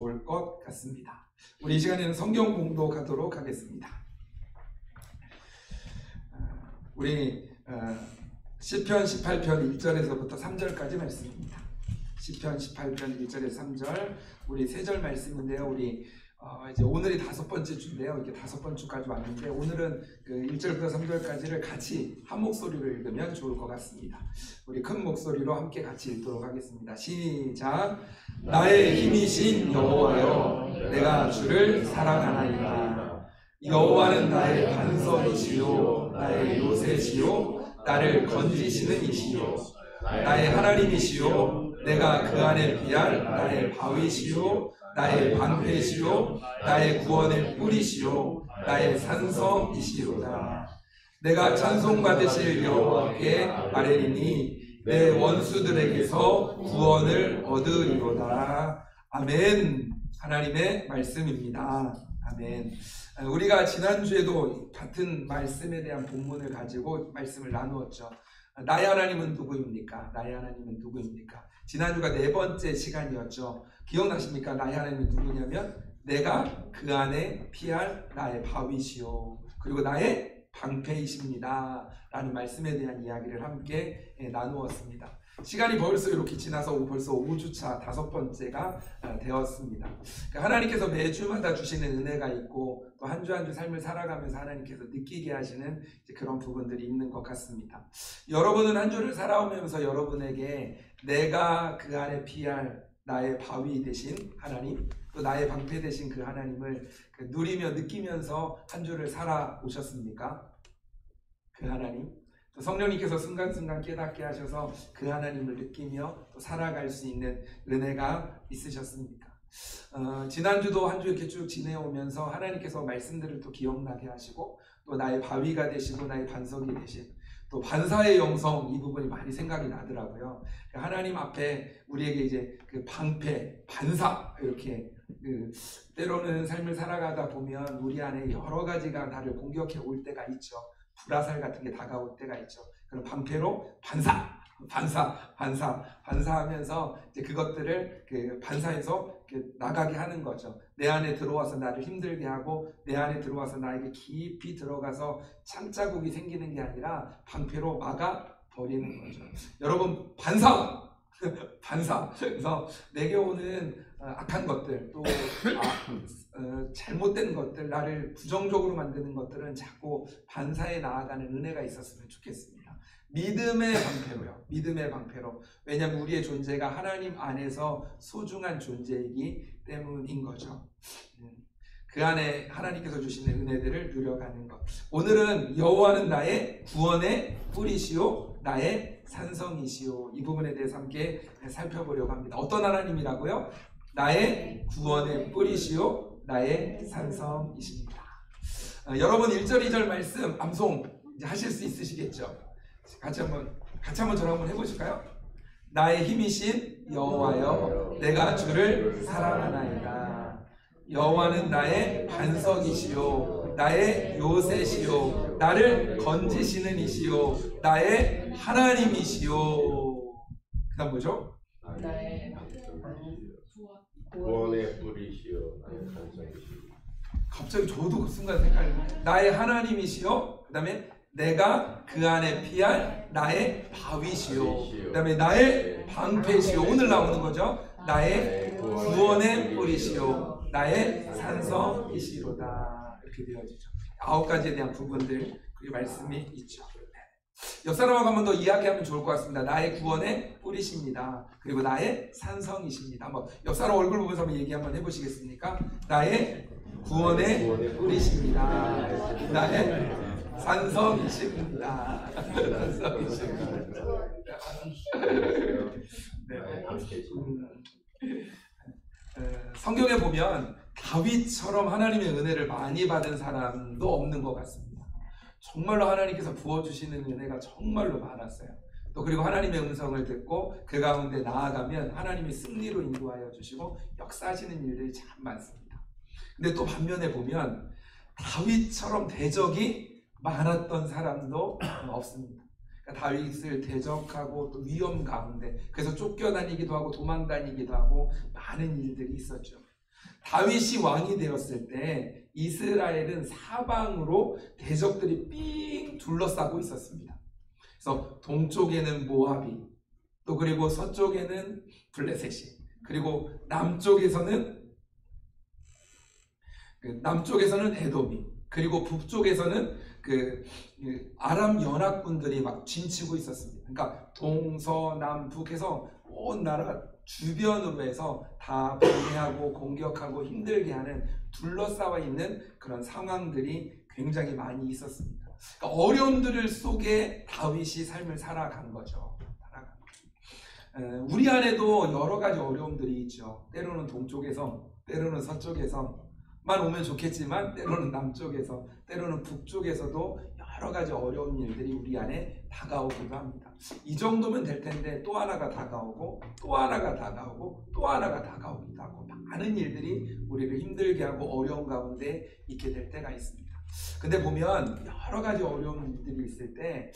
올 것 같습니다. 우리 이 시간에는 성경 공독하도록 하겠습니다. 우리 시편 18편 1절에서부터 3절까지 말씀입니다. 시편 18편 1절에서 3절 우리 3절 말씀인데요. 우리 이제 오늘이 5번째 주인데요. 이렇게 5번 주까지 왔는데 오늘은 그 1절부터 3절까지를 같이 한 목소리로 읽으면 좋을 것 같습니다. 우리 큰 목소리로 함께 같이 읽도록 하겠습니다. 시작. 나의 힘이신 여호와여, 내가 주를 사랑하나이다. 여호와는 나의 반석이시요 나의 요새시요 나를 건지시는 이시요 나의 하나님이시요 내가 그 안에 피할 나의 바위시요 나의 방패시요 나의 구원의 뿌리시요 나의 산성이시로다. 내가 찬송받으실 여호와께 아뢰리니 내 원수들에게서 구원을 얻으리로다. 아멘. 하나님의 말씀입니다. 아멘. 우리가 지난주에도 같은 말씀에 대한 본문을 가지고 말씀을 나누었죠. 나의 하나님은 누구입니까? 나의 하나님은 누구입니까? 지난주가 4번째 시간이었죠. 기억나십니까? 나의 하나님이 누구냐면 내가 그 안에 피할 나의 바위시요 그리고 나의 방패이십니다 라는 말씀에 대한 이야기를 함께 나누었습니다. 시간이 벌써 이렇게 지나서 벌써 5주차 5번째가 되었습니다. 하나님께서 매주마다 주시는 은혜가 있고 또 한 주 한 주 삶을 살아가면서 하나님께서 느끼게 하시는 그런 부분들이 있는 것 같습니다. 여러분은 한 주를 살아오면서 여러분에게 내가 그 안에 피할 나의 바위 되신 하나님, 또 나의 방패 되신 그 하나님을 누리며 느끼면서 한 주를 살아오셨습니까? 그 하나님, 또 성령님께서 순간순간 깨닫게 하셔서 그 하나님을 느끼며 또 살아갈 수 있는 은혜가 있으셨습니까? 지난주도 한 주 이렇게 쭉 지내오면서 하나님께서 말씀들을 또 기억나게 하시고 또 나의 바위가 되시고 나의 반석이 되신 또 반사의 영성, 이 부분이 많이 생각이 나더라고요. 하나님 앞에 우리에게 이제 그 방패, 반사, 이렇게 때로는 삶을 살아가다 보면 우리 안에 여러 가지가 나를 공격해 올 때가 있죠. 불화살 같은 게 다가올 때가 있죠. 그럼 방패로 반사하면서 이제 그것들을 그 반사해서 나가게 하는 거죠. 내 안에 들어와서 나를 힘들게 하고 내 안에 들어와서 나에게 깊이 들어가서 창자국이 생기는 게 아니라 방패로 막아 버리는 거죠. 여러분, 반사. 그래서 내게 오는 악한 것들, 또 잘못된 것들, 나를 부정적으로 만드는 것들은 자꾸 반사해 나아가는 은혜가 있었으면 좋겠습니다. 믿음의 방패로요. 믿음의 방패로. 왜냐하면 우리의 존재가 하나님 안에서 소중한 존재이기 때문인 거죠. 그 안에 하나님께서 주시는 은혜들을 누려가는 것. 오늘은 여호와는 나의 구원의 뿌리시요 나의 산성이시요, 이 부분에 대해서 함께 살펴보려고 합니다. 어떤 하나님이라고요? 나의 구원의 뿌리시요 나의 산성이십니다. 여러분 1절 2절 말씀 암송 이제 하실 수 있으시겠죠? 같이 한번 저랑 한번 해보실까요? 나의 힘이신 여호와여, 내가 주를 사랑하나이다. 여호와는 나의 반석이시요 나의 요새시요 나를 건지시는 이시요 나의 하나님이시요. 그 다음 뭐죠? 나의 구원의 뿌리시요 나의 산성이시요. 갑자기 저도 그 순간 생각이 나의 하나님이시요, 그 다음에 내가 그 안에 피할 나의 바위시요, 그 다음에 나의 방패시요. 오늘 나오는 거죠. 나의 구원의 뿌리시요 나의 산성이시로다. 이렇게 되어지죠. 9가지에 대한 부분들, 그 말씀이 있죠. 옆 사람하고 한 번 더 이야기하면 좋을 것 같습니다. 나의 구원의 뿌리십니다. 그리고 나의 산성이십니다. 한번 옆 사람 얼굴 보면서 한번 얘기 한번 해보시겠습니까? 나의 구원의 뿌리십니다. 나의 산성이십니다. 성경에 보면 다윗처럼 하나님의 은혜를 많이 받은 사람도 없는 것 같습니다. 정말로 하나님께서 부어주시는 은혜가 정말로 많았어요. 또 그리고 하나님의 음성을 듣고 그 가운데 나아가면 하나님이 승리로 인도하여 주시고 역사하시는 일들이 참 많습니다. 근데 또 반면에 보면 다윗처럼 대적이 많았던 사람도 없습니다. 다윗을 대적하고 또 위험 가운데, 그래서 쫓겨다니기도 하고 도망다니기도 하고 많은 일들이 있었죠. 다윗이 왕이 되었을 때 이스라엘은 사방으로 대적들이 삥 둘러싸고 있었습니다. 그래서 동쪽에는 모압이, 또 그리고 서쪽에는 블레셋이, 그리고 남쪽에서는 에돔이, 그리고 북쪽에서는 아람 연합군들이 막 진치고 있었습니다. 그러니까 동서남북해서 온 나라 주변으로 해서 다 방해하고 공격하고 힘들게 하는, 둘러싸여 있는 그런 상황들이 굉장히 많이 있었습니다. 그러니까 어려움들 속에 다윗이 삶을 살아간 거죠. 우리 안에도 여러 가지 어려움들이 있죠. 때로는 동쪽에서, 때로는 서쪽에서만 오면 좋겠지만, 때로는 남쪽에서, 때로는 북쪽에서도 여러 가지 어려운 일들이 우리 안에 다가오기도 합니다. 이 정도면 될 텐데 또 하나가 다가오고, 또 하나가 다가오고, 또 하나가 다가오기도 하고, 많은 일들이 우리를 힘들게 하고 어려운 가운데 있게 될 때가 있습니다. 근데 보면 여러 가지 어려운 일들이 있을 때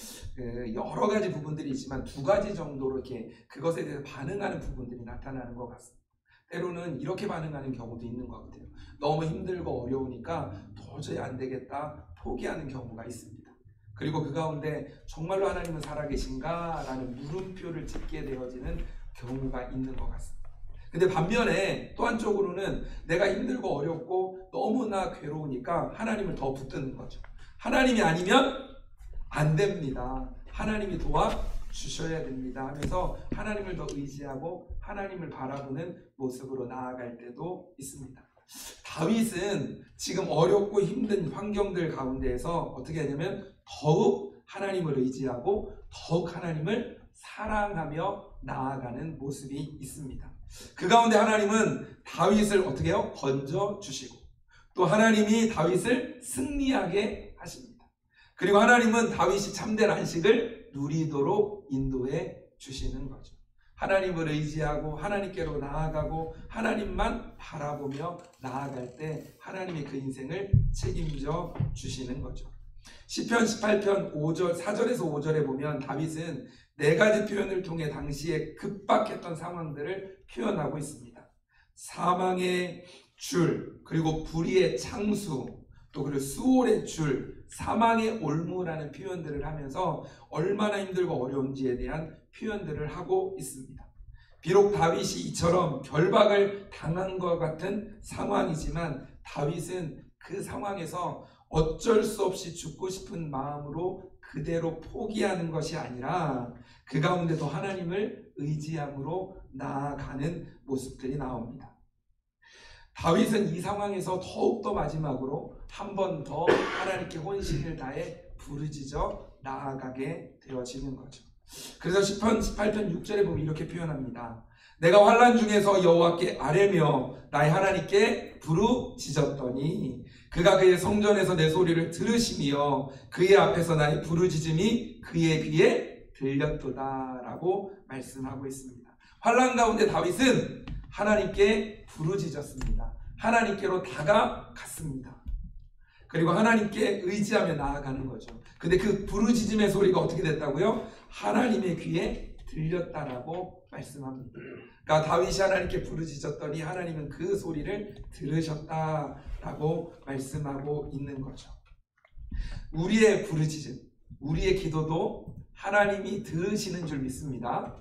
여러 가지 부분들이 있지만 두 가지 정도로 이렇게 그것에 대해서 반응하는 부분들이 나타나는 것 같습니다. 때로는 이렇게 반응하는 경우도 있는 것 같아요. 너무 힘들고 어려우니까 도저히 안 되겠다 포기하는 경우가 있습니다. 그리고 그 가운데 정말로 하나님은 살아계신가? 라는 물음표를 짓게 되어지는 경우가 있는 것 같습니다. 근데 반면에 또 한쪽으로는 내가 힘들고 어렵고 너무나 괴로우니까 하나님을 더 붙드는 거죠. 하나님이 아니면 안 됩니다. 하나님이 도와주셔야 됩니다 하면서 하나님을 더 의지하고 하나님을 바라보는 모습으로 나아갈 때도 있습니다. 다윗은 지금 어렵고 힘든 환경들 가운데에서 어떻게 하냐면 더욱 하나님을 의지하고 더욱 하나님을 사랑하며 나아가는 모습이 있습니다. 그 가운데 하나님은 다윗을 어떻게 해요? 건져주시고, 또 하나님이 다윗을 승리하게 하십니다. 그리고 하나님은 다윗이 참된 안식을 누리도록 인도해 주시는 거죠. 하나님을 의지하고 하나님께로 나아가고 하나님만 바라보며 나아갈 때 하나님이 그 인생을 책임져 주시는 거죠. 시편 18편 4절에서 5절에 보면 다윗은 네 가지 표현을 통해 당시에 급박했던 상황들을 표현하고 있습니다. 사망의 줄, 그리고 불의의 창수, 또 그리고 수월의 줄, 사망의 올무라는 표현들을 하면서 얼마나 힘들고 어려운지에 대한 표현들을 하고 있습니다. 비록 다윗이 이처럼 결박을 당한 것 같은 상황이지만 다윗은 그 상황에서 어쩔 수 없이 죽고 싶은 마음으로 그대로 포기하는 것이 아니라 그 가운데도 하나님을 의지함으로 나아가는 모습들이 나옵니다. 다윗은 이 상황에서 더욱더 마지막으로 한 번 더 하나님께 혼신을 다해 부르짖어 나아가게 되어지는 거죠. 그래서 시편 18편 6절에 보면 이렇게 표현합니다. 내가 환난 중에서 여호와께 아뢰며 나의 하나님께 부르짖었더니 그가 그의 성전에서 내 소리를 들으시며 그의 앞에서 나의 부르짖음이 그의 귀에 들렸도다 라고 말씀하고 있습니다. 환난 가운데 다윗은 하나님께 부르짖었습니다. 하나님께로 다가갔습니다. 그리고 하나님께 의지하며 나아가는 거죠. 근데 그 부르짖음의 소리가 어떻게 됐다고요? 하나님의 귀에 들렸다라고 말씀합니다. 그러니까 다윗이 하나님께 부르짖었더니 하나님은 그 소리를 들으셨다라고 말씀하고 있는 거죠. 우리의 부르짖음, 우리의 기도도 하나님이 들으시는 줄 믿습니다.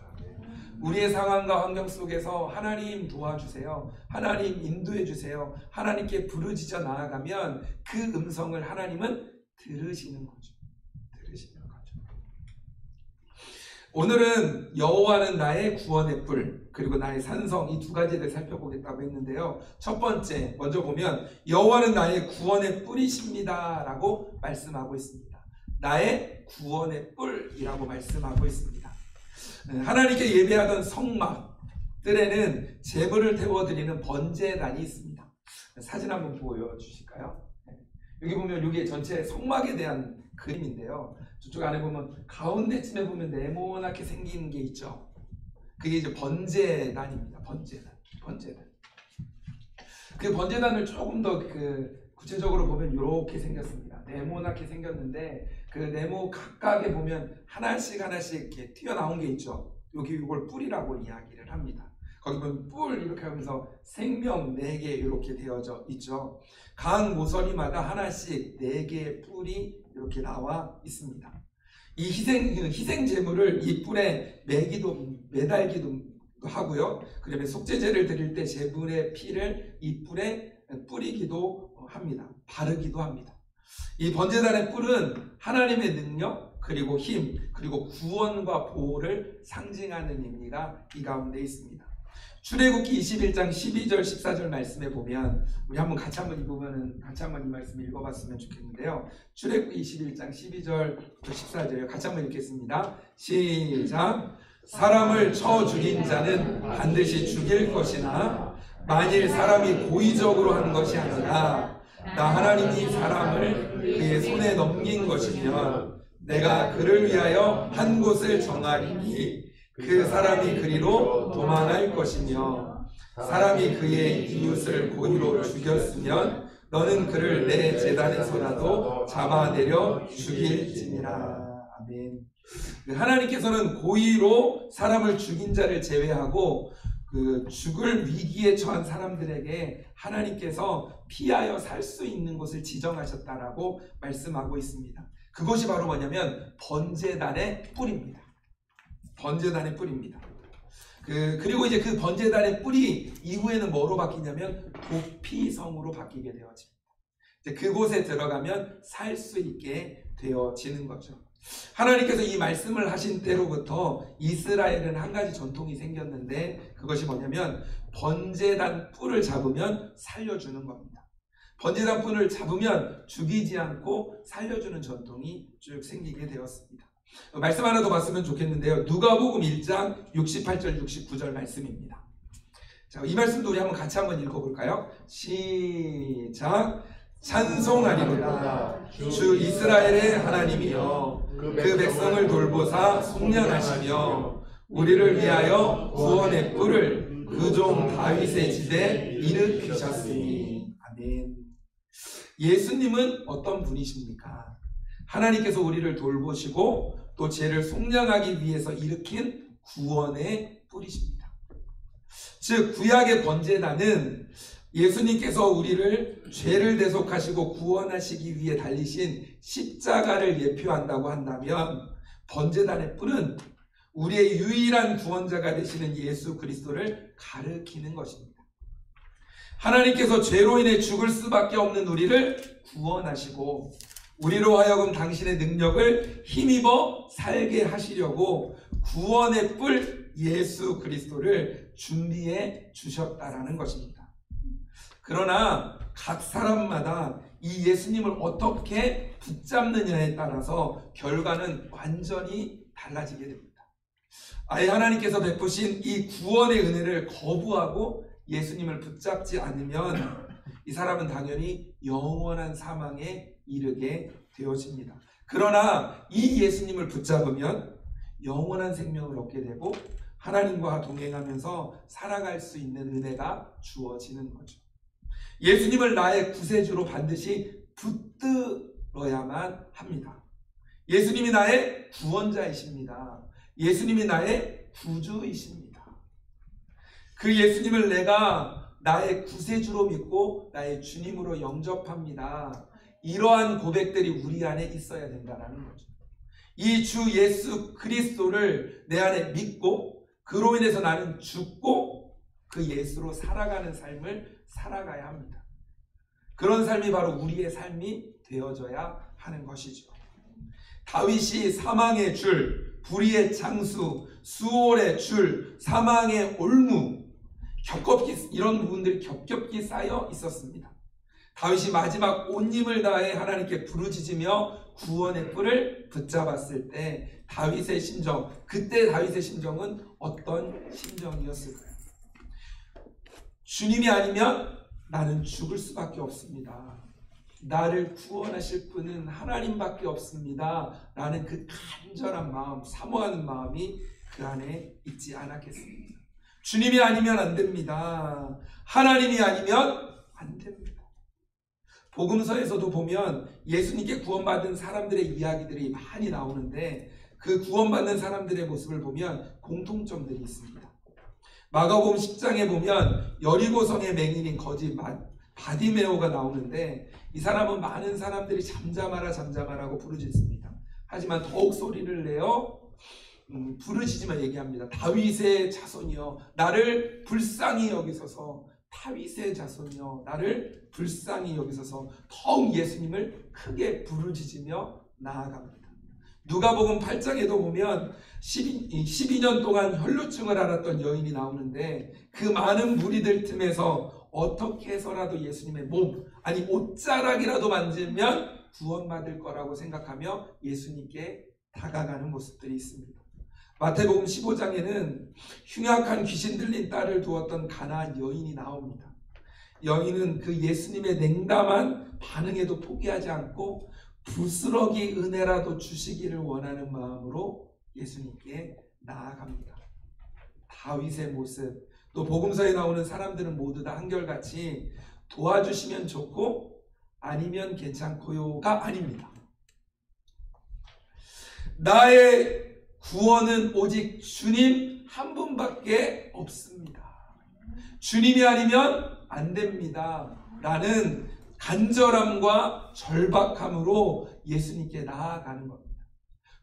우리의 상황과 환경 속에서 하나님 도와주세요, 하나님 인도해 주세요, 하나님께 부르짖어 나아가면 그 음성을 하나님은 들으시는 거죠. 오늘은 여호와는 나의 구원의 뿔, 그리고 나의 산성, 이 두 가지를 살펴보겠다고 했는데요. 첫 번째 먼저 보면 여호와는 나의 구원의 뿔이십니다 라고 말씀하고 있습니다. 나의 구원의 뿔이라고 말씀하고 있습니다. 하나님께 예배하던 성막들에는 제물을 태워드리는 번제단이 있습니다. 사진 한번 보여주실까요? 여기 보면 이게 전체 성막에 대한 그림인데요. 저쪽 안에 보면 가운데쯤에 보면 네모나게 생긴 게 있죠. 그게 이제 번제단입니다. 번제단. 그 번제단을 조금 더 구체적으로 보면 이렇게 생겼습니다. 네모나게 생겼는데 그 네모 각각에 보면 하나씩 이렇게 튀어나온 게 있죠. 여기 이걸 뿔이라고 이야기를 합니다. 거기 보면 뿔 이렇게 하면서 생명 4개 이렇게 되어져 있죠. 각 모서리마다 하나씩 4개의 뿔이 이렇게 나와 있습니다. 이 희생 제물을 이 뿔에 매달기도 하고요. 그다음에 속죄제를 드릴 때 제물의 피를 이 뿔에 뿌리기도 합니다. 바르기도 합니다. 이 번제단의 뿔은 하나님의 능력, 그리고 힘, 그리고 구원과 보호를 상징하는 의미가 이 가운데 있습니다. 출애굽기 21장 12절 14절 말씀에 보면 우리 같이 한번 이 말씀 읽어봤으면 좋겠는데요. 출애굽기 21장 12절부터 14절요. 같이 한번 읽겠습니다. 시작. 사람을 쳐 죽인 자는 반드시 죽일 것이나 만일 사람이 고의적으로 한 것이 아니라 나 하나님이 사람을 그의 손에 넘긴 것이면 내가 그를 위하여 한 곳을 정하리니 그 사람이 그리로 도망할 것이며 사람이 그의 이웃을 고의로 죽였으면 너는 그를 내 제단에서라도 잡아내려 죽일지니라. 아멘. 하나님께서는 고의로 사람을 죽인 자를 제외하고 그 죽을 위기에 처한 사람들에게 하나님께서 피하여 살 수 있는 곳을 지정하셨다라고 말씀하고 있습니다. 그것이 바로 뭐냐면 번제단의 뿔입니다. 번제단의 뿔입니다. 그리고 이제 그 번제단의 뿔이 이후에는 뭐로 바뀌냐면 도피성으로 바뀌게 되어집니다. 이제 그곳에 들어가면 살 수 있게 되어지는 거죠. 하나님께서 이 말씀을 하신 때로부터 이스라엘은 한 가지 전통이 생겼는데 그것이 뭐냐면 번제단 뿔을 잡으면 살려주는 겁니다. 번제단 뿔을 잡으면 죽이지 않고 살려주는 전통이 쭉 생기게 되었습니다. 말씀 하나 더 봤으면 좋겠는데요. 누가복음 1장 68절 69절 말씀입니다. 자, 이 말씀도 우리 같이 한번 읽어볼까요? 시작. 찬송하리로다 주 이스라엘의 하나님이여 그 백성을 돌보사 속량하시며 우리를 위하여 구원의 뿔을 그 종 다윗의 집에 일으키셨으니. 아멘. 예수님은 어떤 분이십니까? 하나님께서 우리를 돌보시고 또 죄를 속량하기 위해서 일으킨 구원의 뿔이십니다. 즉 구약의 번제단은 예수님께서 우리를 죄를 대속하시고 구원하시기 위해 달리신 십자가를 예표한다고 한다면 번제단의 뿔은 우리의 유일한 구원자가 되시는 예수 그리스도를 가리키는 것입니다. 하나님께서 죄로 인해 죽을 수밖에 없는 우리를 구원하시고 우리로 하여금 당신의 능력을 힘입어 살게 하시려고 구원의 뿔 예수 그리스도를 준비해 주셨다라는 것입니다. 그러나 각 사람마다 이 예수님을 어떻게 붙잡느냐에 따라서 결과는 완전히 달라지게 됩니다. 아예 하나님께서 베푸신 이 구원의 은혜를 거부하고 예수님을 붙잡지 않으면 이 사람은 당연히 영원한 사망에 이르게 되어집니다. 그러나 이 예수님을 붙잡으면 영원한 생명을 얻게 되고 하나님과 동행하면서 살아갈 수 있는 은혜가 주어지는 거죠. 예수님을 나의 구세주로 반드시 붙들어야만 합니다. 예수님이 나의 구원자이십니다. 예수님이 나의 구주이십니다. 그 예수님을 내가 나의 구세주로 믿고 나의 주님으로 영접합니다. 이러한 고백들이 우리 안에 있어야 된다는 거죠. 이 주 예수 그리스도를 내 안에 믿고 그로 인해서 나는 죽고 그 예수로 살아가는 삶을 살아가야 합니다. 그런 삶이 바로 우리의 삶이 되어져야 하는 것이죠. 다윗이 사망의 줄, 불의의 장수, 수월의 줄, 사망의 올무, 이런 부분들이 겹겹이 쌓여 있었습니다. 다윗이 마지막 온 힘을 다해 하나님께 부르짖으며 구원의 뿔을 붙잡았을 때 그때 다윗의 심정은 어떤 심정이었을까요? 주님이 아니면 나는 죽을 수밖에 없습니다. 나를 구원하실 분은 하나님밖에 없습니다. 라는 그 간절한 마음, 사모하는 마음이 그 안에 있지 않았겠습니까? 주님이 아니면 안 됩니다. 하나님이 아니면 안 됩니다. 복음서에서도 보면 예수님께 구원받은 사람들의 이야기들이 많이 나오는데 그 구원받는 사람들의 모습을 보면 공통점들이 있습니다. 마가복음 10장에 보면 여리고성의 맹인인 거지 바디메오가 나오는데 이 사람은 많은 사람들이 잠잠하라 잠잠하라고 부르짖습니다. 하지만 더욱 소리를 내어 부르짖으며 얘기합니다. 다윗의 자손이여 나를 불쌍히 여기소서. 다윗의 자손이여 나를 불쌍히 여기소서. 더욱 예수님을 크게 부르짖으며 나아갑니다. 누가복음 8장에도 보면 12년 동안 혈루증을 앓았던 여인이 나오는데 그 많은 무리들 틈에서 어떻게 해서라도 예수님의 몸, 아니 옷자락이라도 만지면 구원받을 거라고 생각하며 예수님께 다가가는 모습들이 있습니다. 마태복음 15장에는 흉악한 귀신 들린 딸을 두었던 가나안 여인이 나옵니다. 여인은 그 예수님의 냉담한 반응에도 포기하지 않고 부스러기 은혜라도 주시기를 원하는 마음으로 예수님께 나아갑니다. 다윗의 모습, 또 복음서에 나오는 사람들은 모두 다 한결같이 도와주시면 좋고 아니면 괜찮고요가 아닙니다. 나의 구원은 오직 주님 한 분밖에 없습니다. 주님이 아니면 안 됩니다. 라는 간절함과 절박함으로 예수님께 나아가는 겁니다.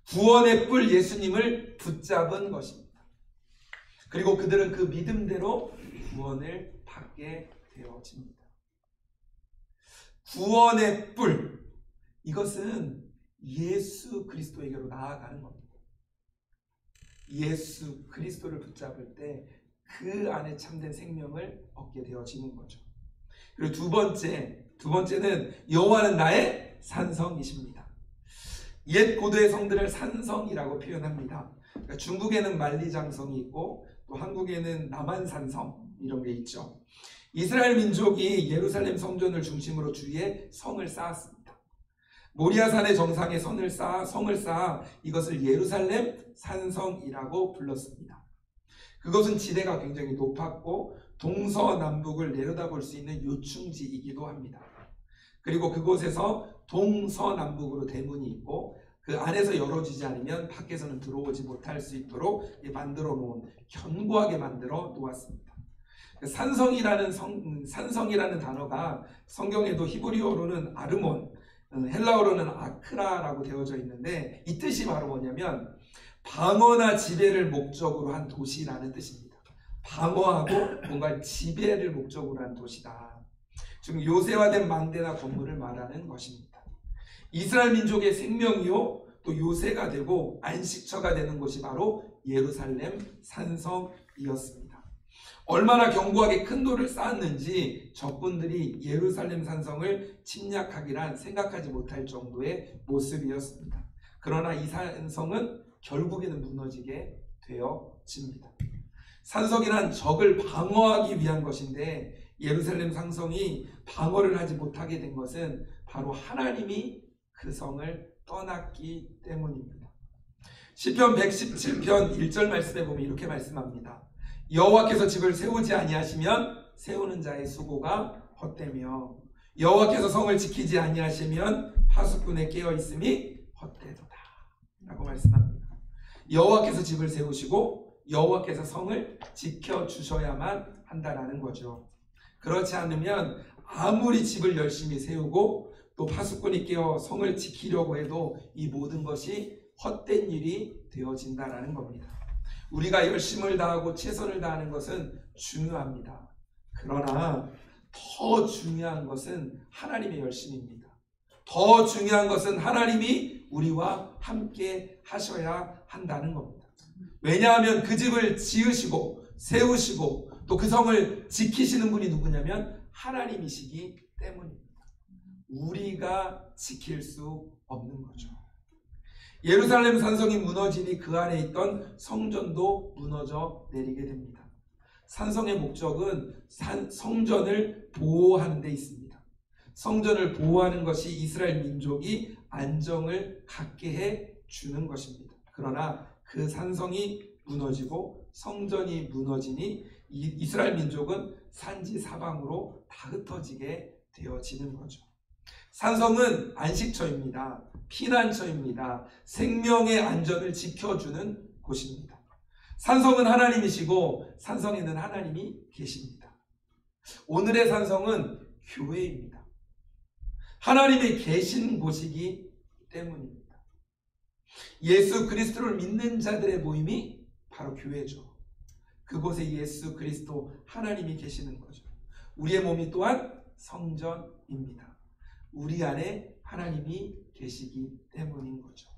구원의 뿔 예수님을 붙잡은 것입니다. 그리고 그들은 그 믿음대로 구원을 받게 되어집니다. 구원의 뿔, 이것은 예수 그리스도에게로 나아가는 겁니다. 예수 그리스도를 붙잡을 때 그 안에 참된 생명을 얻게 되어지는 거죠. 그리고 두 번째는 여호와는 나의 산성이십니다. 옛 고도의 성들을 산성이라고 표현합니다. 그러니까 중국에는 만리장성이 있고 또 한국에는 남한산성 이런 게 있죠. 이스라엘 민족이 예루살렘 성전을 중심으로 주위에 성을 쌓았습니다. 모리아산의 정상에 성을 쌓아 이것을 예루살렘 산성이라고 불렀습니다. 그것은 지대가 굉장히 높았고 동서남북을 내려다볼 수 있는 요충지이기도 합니다. 그리고 그곳에서 동서남북으로 대문이 있고 그 안에서 열어주지 않으면 밖에서는 들어오지 못할 수 있도록 만들어 놓은, 견고하게 만들어 놓았습니다. 산성이라는 단어가 성경에도 히브리어로는 아르몬, 헬라어로는 아크라라고 되어져 있는데 이 뜻이 바로 뭐냐면 방어나 지배를 목적으로 한 도시라는 뜻입니다. 방어하고 뭔가 지배를 목적으로 한 도시다. 지금 요새화된 망대나 건물을 말하는 것입니다. 이스라엘 민족의 생명이요 또 요새가 되고 안식처가 되는 곳이 바로 예루살렘 산성이었습니다. 얼마나 견고하게 큰 돌을 쌓았는지 적군들이 예루살렘 산성을 침략하기란 생각하지 못할 정도의 모습이었습니다. 그러나 이 산성은 결국에는 무너지게 되어집니다. 산성이란 적을 방어하기 위한 것인데 예루살렘 산성이 방어를 하지 못하게 된 것은 바로 하나님이 그 성을 떠났기 때문입니다. 시편 117편 1절 말씀에 보면 이렇게 말씀합니다. 여호와께서 집을 세우지 아니하시면 세우는 자의 수고가 헛되며 여호와께서 성을 지키지 아니하시면 파수꾼의 깨어있음이 헛되도다 라고 말씀합니다. 여호와께서 집을 세우시고 여호와께서 성을 지켜주셔야만 한다라는 거죠. 그렇지 않으면 아무리 집을 열심히 세우고 또 파수꾼이 깨어 성을 지키려고 해도 이 모든 것이 헛된 일이 되어진다라는 겁니다. 우리가 열심을 다하고 최선을 다하는 것은 중요합니다. 그러나 더 중요한 것은 하나님의 열심입니다. 더 중요한 것은 하나님이 우리와 함께 하셔야 한다는 겁니다. 왜냐하면 그 집을 지으시고 세우시고 또 그 성을 지키시는 분이 누구냐면 하나님이시기 때문입니다. 우리가 지킬 수 없는 거죠. 예루살렘 산성이 무너지니 그 안에 있던 성전도 무너져 내리게 됩니다. 산성의 목적은 성전을 보호하는 데 있습니다. 성전을 보호하는 것이 이스라엘 민족이 안정을 갖게 해 주는 것입니다. 그러나 그 산성이 무너지고 성전이 무너지니 이스라엘 민족은 산지 사방으로 다 흩어지게 되어지는 거죠. 산성은 안식처입니다. 피난처입니다. 생명의 안전을 지켜주는 곳입니다. 산성은 하나님이시고 산성에는 하나님이 계십니다. 오늘의 산성은 교회입니다. 하나님이 계신 곳이기 때문입니다. 예수 그리스도를 믿는 자들의 모임이 바로 교회죠. 그곳에 예수 그리스도 하나님이 계시는 거죠. 우리의 몸이 또한 성전입니다. 우리 안에 하나님이 계시기 때문인 거죠.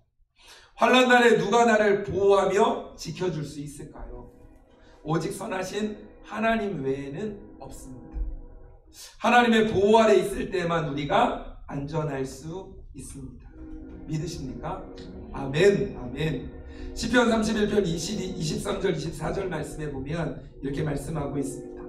환난 날에 누가 나를 보호하며 지켜줄 수 있을까요? 오직 선하신 하나님 외에는 없습니다. 하나님의 보호 아래 있을 때만 우리가 안전할 수 있습니다. 믿으십니까? 아멘, 아멘. 시편 31편 23절 24절 말씀에 보면 이렇게 말씀하고 있습니다.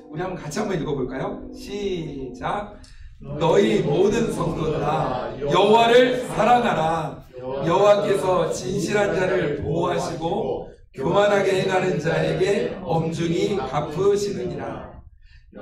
우리 같이 한번 읽어볼까요? 시작. 너희 모든 성도들아 여호와를 사랑하라. 여호와께서 진실한 자를 보호하시고 교만하게 행하는 자에게 엄중히 갚으시느니라.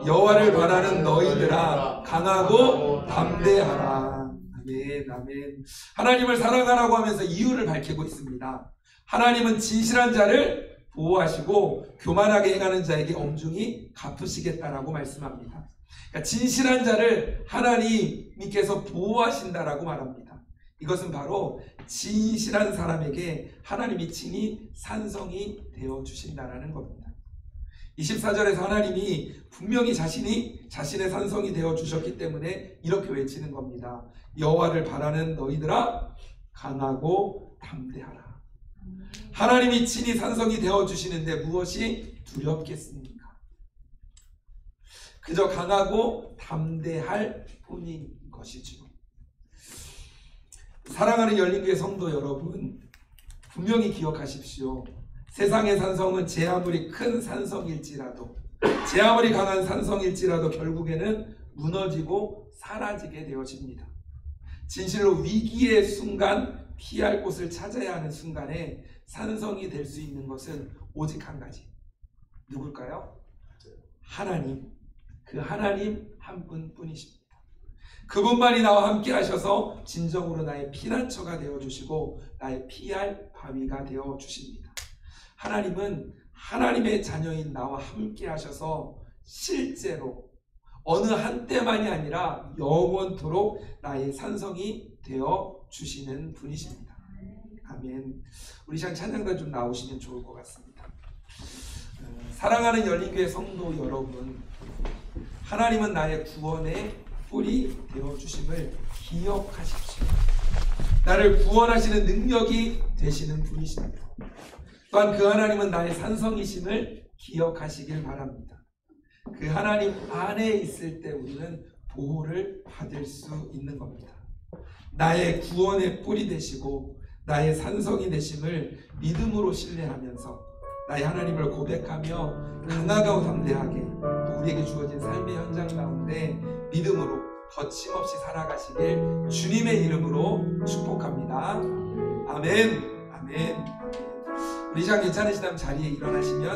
여호와를 바라는 너희들아 강하고 담대하라. 아멘, 아멘. 하나님을 사랑하라고 하면서 이유를 밝히고 있습니다. 하나님은 진실한 자를 보호하시고 교만하게 행하는 자에게 엄중히 갚으시겠다라고 말씀합니다. 그러니까 진실한 자를 하나님께서 보호하신다라고 말합니다. 이것은 바로 진실한 사람에게 하나님이 친히 산성이 되어 주신다라는 겁니다. 24절에서 하나님이 분명히 자신의 산성이 되어 주셨기 때문에 이렇게 외치는 겁니다. 여호와를 바라는 너희들아 강하고 담대하라. 하나님이 친히 산성이 되어 주시는데 무엇이 두렵겠습니까? 그저 강하고 담대할 뿐인 것이죠. 사랑하는 열린교회 성도 여러분, 분명히 기억하십시오. 세상의 산성은 제 아무리 큰 산성일지라도, 제 아무리 강한 산성일지라도 결국에는 무너지고 사라지게 되어집니다. 진실로 위기의 순간, 피할 곳을 찾아야 하는 순간에 산성이 될 수 있는 것은 오직 한 가지. 누굴까요? 하나님. 그 하나님 한 분뿐이십니다. 그분만이 나와 함께 하셔서 진정으로 나의 피난처가 되어주시고 나의 피할 바위가 되어주십니다. 하나님은 하나님의 자녀인 나와 함께 하셔서 실제로 어느 한때만이 아니라 영원토록 나의 산성이 되어주시는 분이십니다. 아멘. 우리 시간 찬양단 좀 나오시면 좋을 것 같습니다. 사랑하는 열린교회 성도 여러분, 하나님은 나의 구원의 뿌리 되어주심을 기억하십시오. 나를 구원하시는 능력이 되시는 분이십니다. 또한 그 하나님은 나의 산성이심을 기억하시길 바랍니다. 그 하나님 안에 있을 때 우리는 보호를 받을 수 있는 겁니다. 나의 구원의 뿌리 되시고 나의 산성이 되심을 믿음으로 신뢰하면서 나의 하나님을 고백하며 강하고 담대하게 또 우리에게 주어진 삶의 현장 가운데 믿음으로 거침없이 살아가시길 주님의 이름으로 축복합니다. 아멘. 아멘. 우리 시간 괜찮으시다면 자리에 일어나시면